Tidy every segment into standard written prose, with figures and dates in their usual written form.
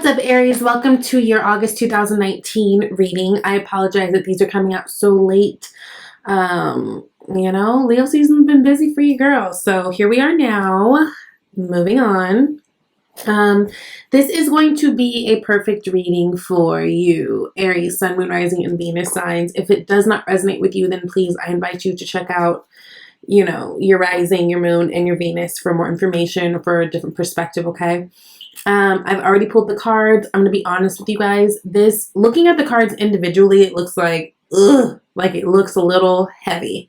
What's up, Aries? Welcome to your August 2019 reading. I apologize that these are coming out so late. Leo season's been busy for you girls. So here we are now, moving on. This is going to be a perfect reading for you, Aries, Sun, Moon, Rising, and Venus signs. If it does not resonate with you, then please, I invite you to check out, your rising, your moon, and your Venus for more information, for a different perspective, okay? I've already pulled the cards. I'm going to be honest with you guys. Looking at the cards individually, it looks like, it looks a little heavy.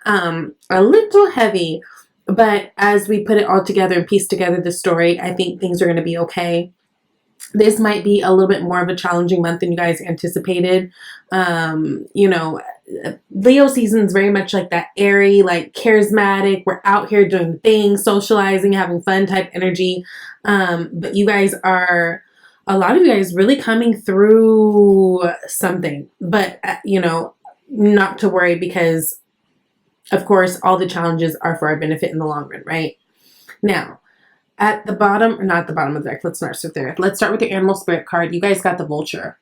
A little heavy. But as we put it all together and piece together the story, I think things are going to be okay. This might be a little bit more of a challenging month than you guys anticipated. Leo season is very much like that airy, like charismatic. We're out here doing things, socializing, having fun type energy. But you guys are, a lot of you guys really coming through something. But, not to worry, because, of course, all the challenges are for our benefit in the long run, right? Now, at the bottom, not the bottom of the deck, let's not start there. Let's start with the animal spirit card. You guys got the vulture.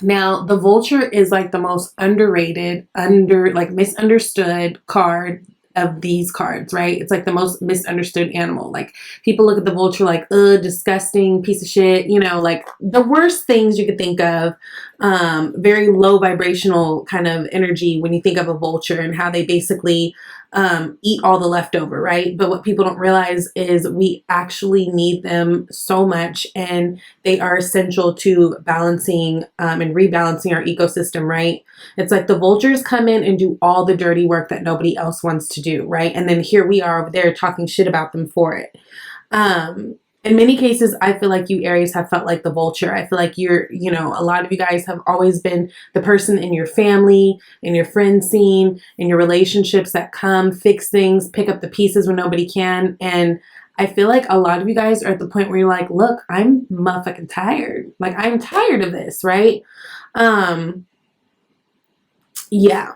Now, the vulture is like the most underrated, misunderstood card of these cards, right? It's like the most misunderstood animal. Like, people look at the vulture like, ugh, disgusting piece of shit, like the worst things you could think of. Very low vibrational kind of energy when you think of a vulture, and how they basically eat all the leftover, right? But what people don't realize is we actually need them so much, and they are essential to balancing and rebalancing our ecosystem, right? It's like the vultures come in and do all the dirty work that nobody else wants to do, right? And then here we are over there talking shit about them for it. In many cases, I feel like you Aries have felt like the vulture. I feel like a lot of you guys have always been the person in your family, in your friend scene, in your relationships that come, fix things, pick up the pieces when nobody can. And I feel like a lot of you guys are at the point where you're like, look, I'm motherfucking tired. Like, I'm tired of this, right? Yeah.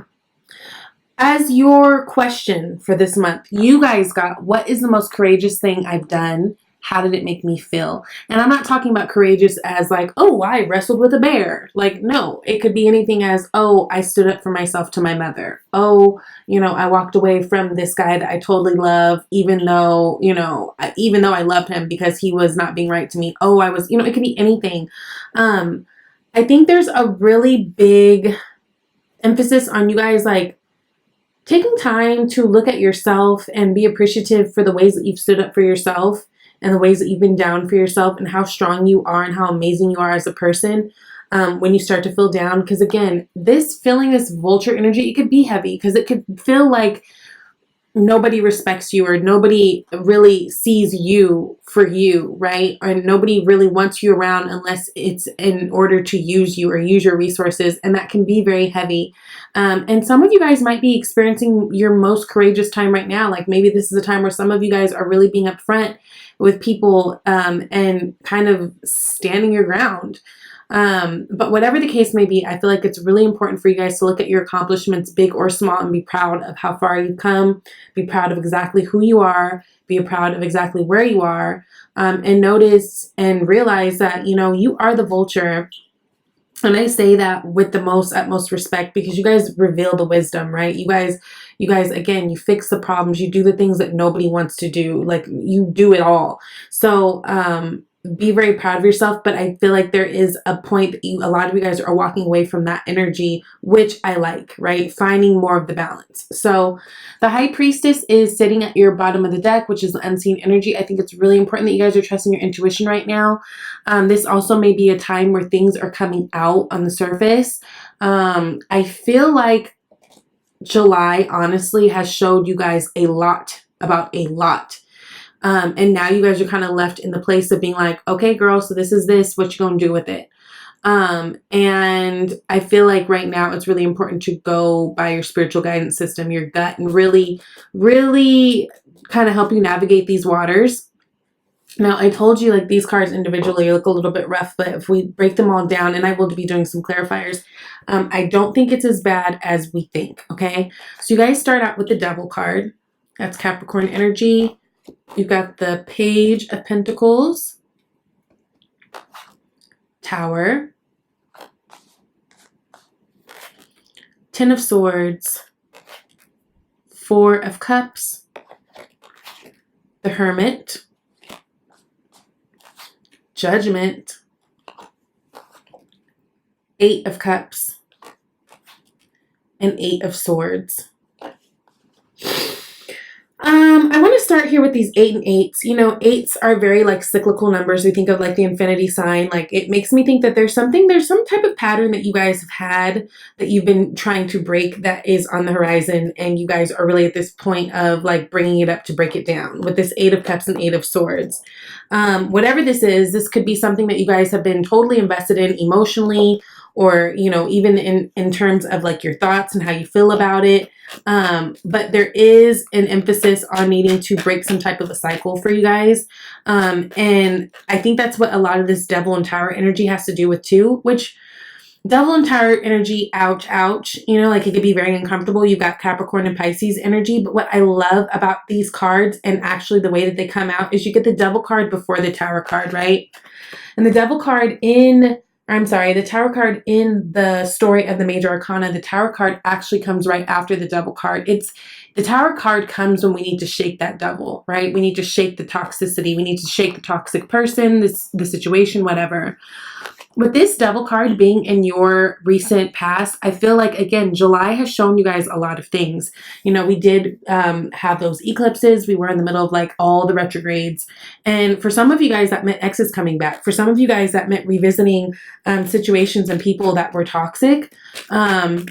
As your question for this month, you guys got, what is the most courageous thing I've done? How did it make me feel? And I'm not talking about courageous as like, oh, I wrestled with a bear. Like, no, it could be anything as, oh, I stood up for myself to my mother. Oh, I walked away from this guy that I totally love, even though I loved him because he was not being right to me. Oh, I was, it could be anything. I think there's a really big emphasis on you guys, like, taking time to look at yourself and be appreciative for the ways that you've stood up for yourself, and the ways that you've been down for yourself, and how strong you are and how amazing you are as a person when you start to feel down. Because again, this vulture energy, it could be heavy because it could feel like nobody respects you, or nobody really sees you for you, right? Or nobody really wants you around unless it's in order to use you or use your resources. And that can be very heavy. And some of you guys might be experiencing your most courageous time right now. Like, maybe this is a time where some of you guys are really being upfront with people and kind of standing your ground. But whatever the case may be, I feel like it's really important for you guys to look at your accomplishments, big or small, and be proud of how far you've come, be proud of exactly who you are, be proud of exactly where you are, and notice and realize that, you are the vulture. And I say that with the utmost respect, because you guys reveal the wisdom, right? You guys, again, you fix the problems, you do the things that nobody wants to do. Like, you do it all. So, be very proud of yourself. But I feel like there is a point that a lot of you guys are walking away from that energy, which I like, right? Finding more of the balance. So the High Priestess is sitting at your bottom of the deck, which is the unseen energy. I think it's really important that you guys are trusting your intuition right now. This also may be a time where things are coming out on the surface. I feel like July, honestly, has showed you guys a lot about a lot. And now you guys are kind of left in the place of being like, okay, girl, so this is this, what you gonna do with it? And I feel like right now it's really important to go by your spiritual guidance system, your gut, and really, really kind of help you navigate these waters. Now, I told you, like, these cards individually look a little bit rough, but if we break them all down, and I will be doing some clarifiers, I don't think it's as bad as we think, okay? So you guys start out with the Devil card. That's Capricorn energy. You've got the Page of Pentacles. Tower, Ten of Swords, Four of Cups, the Hermit, Judgment, Eight of Cups, and Eight of Swords. I want to start here with these 8 and 8s. You know, 8s are very like cyclical numbers. We think of like the infinity sign. Like it makes me think that there's some type of pattern that you guys have had that you've been trying to break that is on the horizon. And you guys are really at this point of like bringing it up to break it down with this 8 of Cups and 8 of Swords. Whatever this is, this could be something that you guys have been totally invested in emotionally, or, you know, even in terms of like your thoughts and how you feel about it. But there is an emphasis on needing to break some type of a cycle for you guys. And I think that's what a lot of this Devil and Tower energy has to do with too, which Devil and Tower energy, ouch, ouch. You know, like it could be very uncomfortable. You've got Capricorn and Pisces energy. But what I love about these cards and actually the way that they come out is you get the Devil card before the Tower card, right? And the Devil card the Tower card in the story of the Major Arcana, the Tower card actually comes right after the Devil card. The Tower card comes when we need to shake that devil, right? We need to shake the toxicity. We need to shake the toxic person, the situation, whatever. With this Devil card being in your recent past, I feel like, again, July has shown you guys a lot of things. You know, we did have those eclipses. We were in the middle of like all the retrogrades. And for some of you guys, that meant exes coming back. For some of you guys, that meant revisiting situations and people that were toxic. And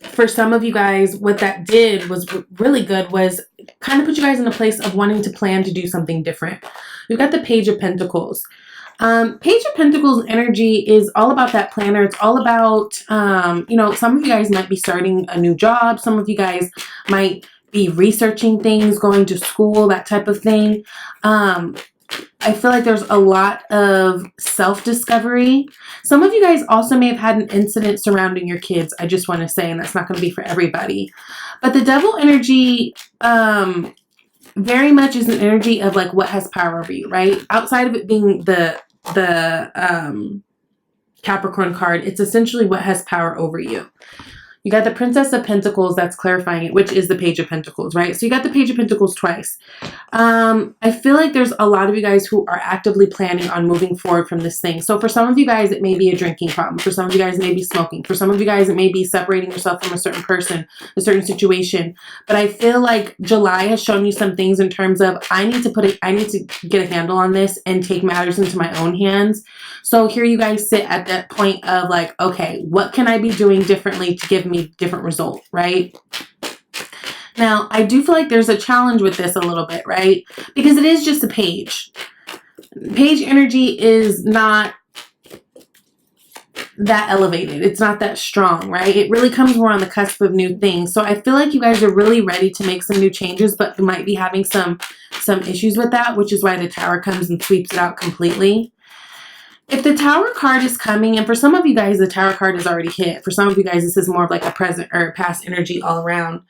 for some of you guys, what that did was really good was kind of put you guys in a place of wanting to plan to do something different. We've got the Page of Pentacles. Page of Pentacles energy is all about that planner. It's all about, you know, some of you guys might be starting a new job. Some of you guys might be researching things, going to school, that type of thing. I feel like there's a lot of self-discovery. Some of you guys also may have had an incident surrounding your kids, I just want to say, and that's not going to be for everybody. But the Devil energy very much is an energy of like what has power over you, right? Outside of it being the Capricorn card, it's essentially what has power over you. You got the Princess of Pentacles, that's clarifying it, which is the Page of Pentacles, right? So you got the Page of Pentacles twice. I feel like there's a lot of you guys who are actively planning on moving forward from this thing. So for some of you guys, it may be a drinking problem. For some of you guys, it may be smoking. For some of you guys, it may be separating yourself from a certain person, a certain situation. But I feel like July has shown you some things in terms of I need to get a handle on this and take matters into my own hands. So here you guys sit at that point of like, okay, what can I be doing differently to give me different result, right? Now, I do feel like there's a challenge with this a little bit, right? Because it is just a page. Page energy is not that elevated. It's not that strong, right? It really comes more on the cusp of new things. So I feel like you guys are really ready to make some new changes, but you might be having some issues with that, which is why the Tower comes and sweeps it out completely. If the Tower card is coming, and for some of you guys, the Tower card is already hit. For some of you guys, this is more of like a present or past energy all around.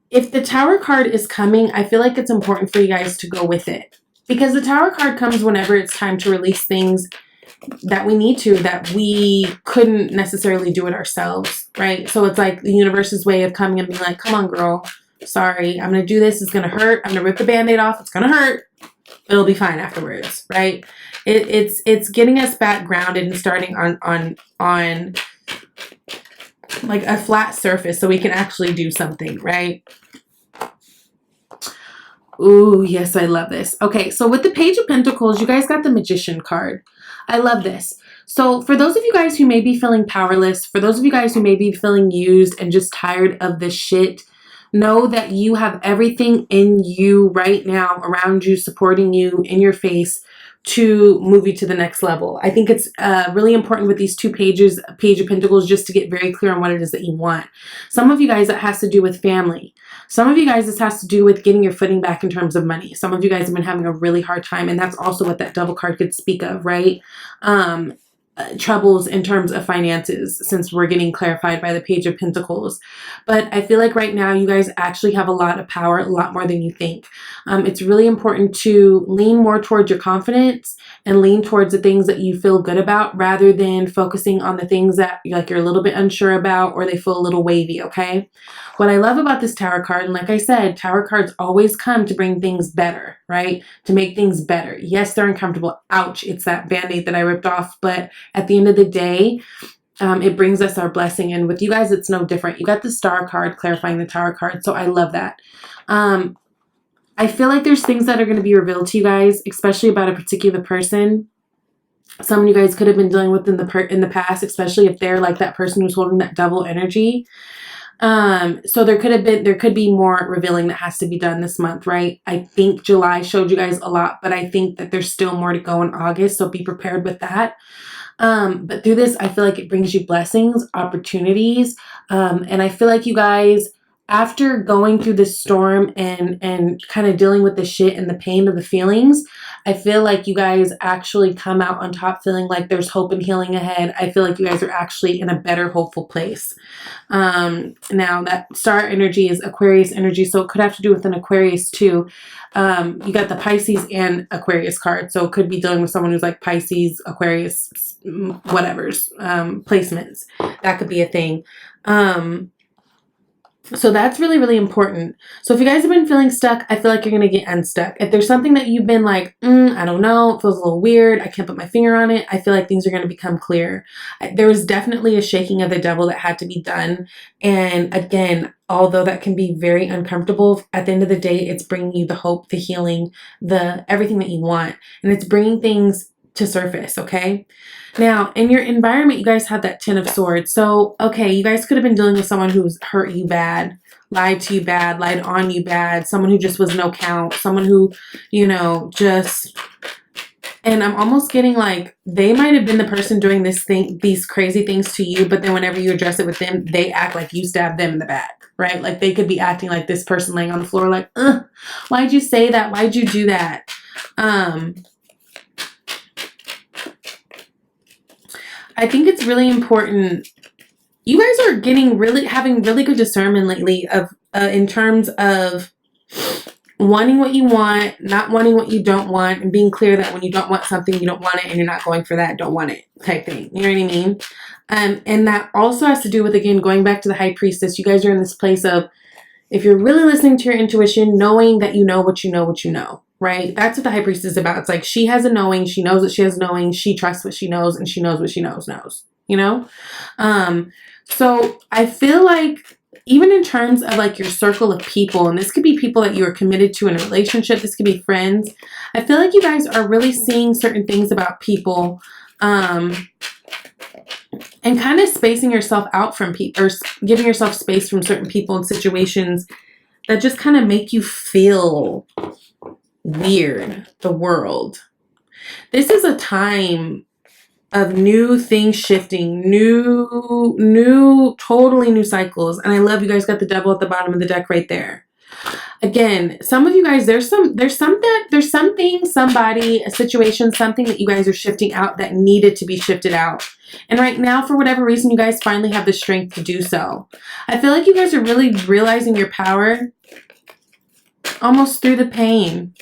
If the Tower card is coming, I feel like it's important for you guys to go with it. Because the Tower card comes whenever it's time to release things that we need to, that we couldn't necessarily do it ourselves, right? So it's like the universe's way of coming and being like, come on, girl. Sorry, I'm going to do this. It's going to hurt. I'm going to rip the Band-Aid off. It's going to hurt. It'll be fine afterwards, right? It's getting us back grounded and starting on like a flat surface so we can actually do something, right? Ooh, yes, I love this. Okay, so with the Page of Pentacles, you guys got the Magician card. I love this. So for those of you guys who may be feeling powerless, for those of you guys who may be feeling used and just tired of this shit, know that you have everything in you right now, around you, supporting you, in your face, to move you to the next level. I think it's really important with these two pages, Page of Pentacles, just to get very clear on what it is that you want. Some of you guys, that has to do with family. Some of you guys, this has to do with getting your footing back in terms of money. Some of you guys have been having a really hard time, and that's also what that Devil card could speak of, right? troubles in terms of finances, since we're getting clarified by the Page of Pentacles. But I feel like right now you guys actually have a lot of power, a lot more than you think. It's really important to lean more towards your confidence and lean towards the things that you feel good about, rather than focusing on the things that like you're a little bit unsure about or they feel a little wavy. Okay, what I love about this Tower card, and like I said, Tower cards always come to bring things better, right? To make things better. Yes, they're uncomfortable. Ouch, it's that band-aid that I ripped off. But at the end of the day, it brings us our blessing. And with you guys, it's no different. You got the Star card clarifying the Tower card. So I love that. I feel like there's things that are going to be revealed to you guys, especially about a particular person. Someone you guys could have been dealing with in the past, especially if they're like that person who's holding that devil energy. So there could be more revealing that has to be done this month, right? I think July showed you guys a lot, but I think that there's still more to go in August. So be prepared with that. But through this, I feel like it brings you blessings, opportunities. And I feel like you guys, after going through this storm and kind of dealing with the shit and the pain of the feelings, I feel like you guys actually come out on top feeling like there's hope and healing ahead. I feel like you guys are actually in a better, hopeful place. Now that star energy is Aquarius energy, so it could have to do with an Aquarius too. You got the Pisces and Aquarius card, so it could be dealing with someone who's like Pisces, Aquarius, whatever's, placements. That could be a thing. So that's really, really important. So if you guys have been feeling stuck, I feel like you're going to get unstuck. If there's something that you've been like, I don't know, it feels a little weird, I can't put my finger on it, I feel like things are going to become clear. There was definitely a shaking of the devil that had to be done. And again, although that can be very uncomfortable, at the end of the day, it's bringing you the hope, the healing, the everything that you want. And it's bringing things to surface, okay? Now, in your environment, you guys have that Ten of Swords. So, okay, you guys could have been dealing with someone who's hurt you bad, lied to you bad, lied on you bad, someone who just was no count, someone who, you know, just... And I'm almost getting like they might have been the person doing these crazy things to you, but then whenever you address it with them, they act like you stabbed them in the back, right? Like they could be acting like this person laying on the floor like, why'd you say that? Why'd you do that? I think it's really important. You guys are having really good discernment lately of in terms of wanting what you want, not wanting what you don't want, and being clear that when you don't want something, you don't want it, and you're not going for that, don't want it type thing. You know what I mean? And that also has to do with, again, going back to the High Priestess. You guys are in this place of, if you're really listening to your intuition, knowing that you know what you know what you know. Right? That's what the High Priestess is about. It's like she has a knowing, she knows what she has knowing, she trusts what she knows, and she knows what she knows, you know? So I feel like even in terms of like your circle of people, and this could be people that you are committed to in a relationship, this could be friends, I feel like you guys are really seeing certain things about people, and kind of spacing yourself out from people, or giving yourself space from certain people and situations that just kind of make you feel weird, the world. This is a time of new things shifting, totally new cycles. And I love you guys got the devil at the bottom of the deck right there. Again, some of you guys, there's something, somebody, a situation, something that you guys are shifting out that needed to be shifted out. And right now, for whatever reason, you guys finally have the strength to do so. I feel like you guys are really realizing your power almost through the pain.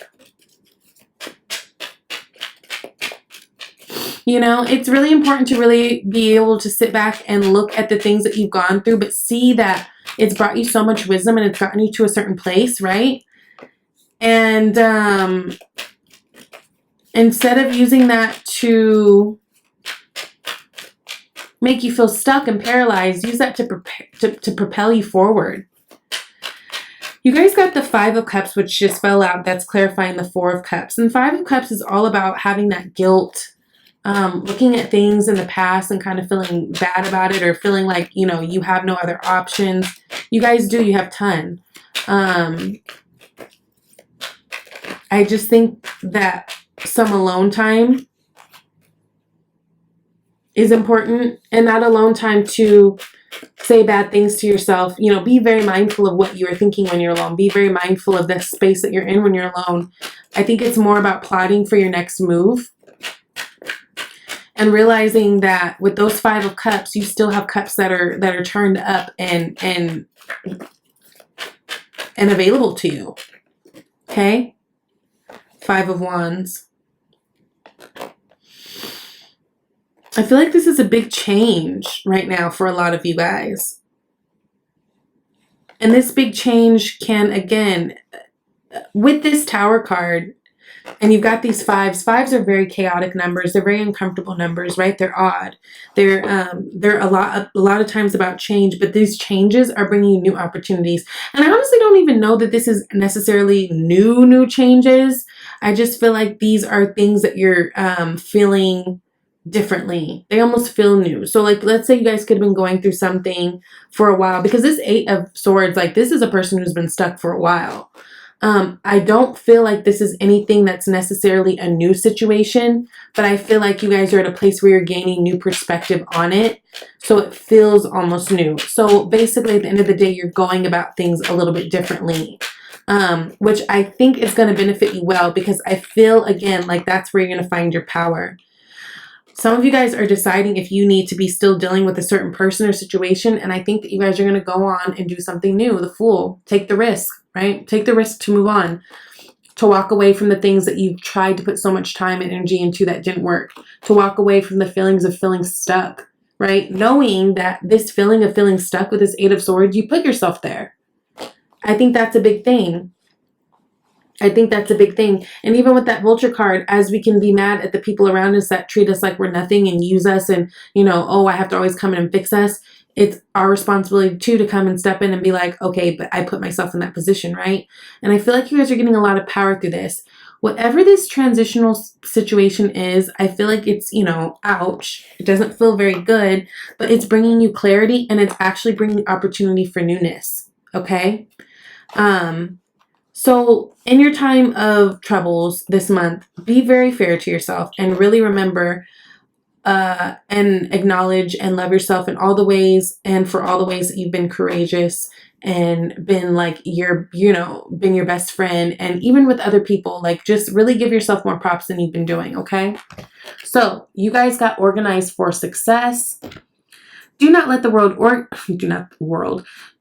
You know, it's really important to really be able to sit back and look at the things that you've gone through, but see that it's brought you so much wisdom and it's gotten you to a certain place, right? And instead of using that to make you feel stuck and paralyzed, use that to propel you forward. You guys got the Five of Cups, which just fell out. That's clarifying the Four of Cups. And Five of Cups is all about having that guilt, looking at things in the past and kind of feeling bad about it, or feeling like, you know, you have no other options. You guys do. You have a ton. I just think that some alone time is important, and not alone time to say bad things to yourself. You know, be very mindful of what you are thinking when you're alone. Be very mindful of the space that you're in when you're alone. I think it's more about plotting for your next move and realizing that with those 5 of cups, you still have cups that are turned up and available to you. Okay? 5 of Wands. I feel like this is a big change right now for a lot of you guys. And this big change can, again, with this Tower card, and you've got these 5s. 5s are very chaotic numbers. They're very uncomfortable numbers, right? They're odd. They're a lot of times about change, but these changes are bringing you new opportunities. And I honestly don't even know that this is necessarily new changes. I just feel like these are things that you're feeling differently. They almost feel new. So like, let's say you guys could have been going through something for a while, because this 8 of Swords, like this is a person who's been stuck for a while. I don't feel like this is anything that's necessarily a new situation, but I feel like you guys are at a place where you're gaining new perspective on it. So it feels almost new. So basically at the end of the day, you're going about things a little bit differently, which I think is going to benefit you well, because I feel, again, like that's where you're going to find your power. Some of you guys are deciding if you need to be still dealing with a certain person or situation, and I think that you guys are going to go on and do something new. The Fool. Take the risk, right? Take the risk to move on, to walk away from the things that you've tried to put so much time and energy into that didn't work, to walk away from the feelings of feeling stuck, right? Knowing that this feeling of feeling stuck with this 8 of Swords, you put yourself there. I think that's a big thing. I think that's a big thing. And even with that Vulture card, as we can be mad at the people around us that treat us like we're nothing and use us and, you know, oh, I have to always come in and fix us. It's our responsibility too to come and step in and be like, okay, but I put myself in that position, right? And I feel like you guys are getting a lot of power through this. Whatever this transitional situation is, I feel like it's, you know, ouch. It doesn't feel very good, but it's bringing you clarity, and it's actually bringing opportunity for newness, okay? So in your time of troubles this month, be very fair to yourself and really remember and acknowledge and love yourself in all the ways, and for all the ways that you've been courageous and been like been your best friend, and even with other people, like just really give yourself more props than you've been doing, okay? So you guys got organized for success. Do not let the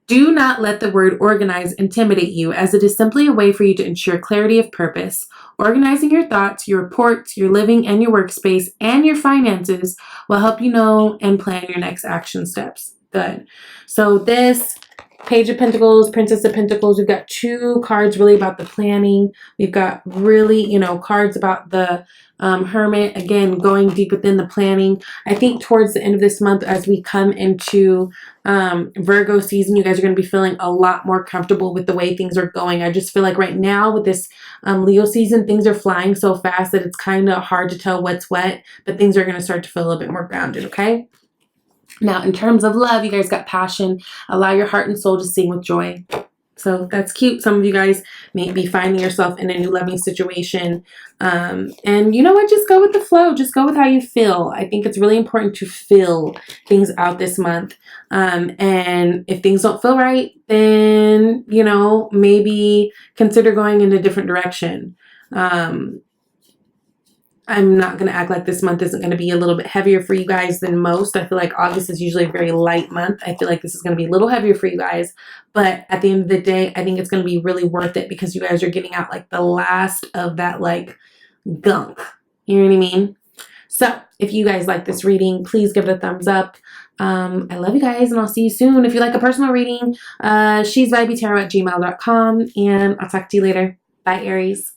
do not let the word organize intimidate you, as it is simply a way for you to ensure clarity of purpose. Organizing your thoughts, your reports, your living, and your workspace, and your finances will help you know and plan your next action steps. Good. So this Page of Pentacles, Princess of Pentacles, we've got 2 cards really about the planning. We've got really, you know, cards about the Hermit, again, going deep within the planning. I think towards the end of this month, as we come into Virgo season, you guys are going to be feeling a lot more comfortable with the way things are going. I just feel like right now with this Leo season, things are flying so fast that it's kind of hard to tell what's what, but things are going to start to feel a little bit more grounded, okay? Now, in terms of love, you guys got passion. Allow your heart and soul to sing with joy. So that's cute. Some of you guys may be finding yourself in a new loving situation. And you know what? Just go with the flow. Just go with how you feel. I think it's really important to feel things out this month. And if things don't feel right, then, you know, maybe consider going in a different direction. I'm not going to act like this month isn't going to be a little bit heavier for you guys than most. I feel like August is usually a very light month. I feel like this is going to be a little heavier for you guys. But at the end of the day, I think it's going to be really worth it, because you guys are getting out like the last of that like gunk. You know what I mean? So if you guys like this reading, please give it a thumbs up. I love you guys, and I'll see you soon. If you like a personal reading, shesvibetarot@gmail.com, and I'll talk to you later. Bye, Aries.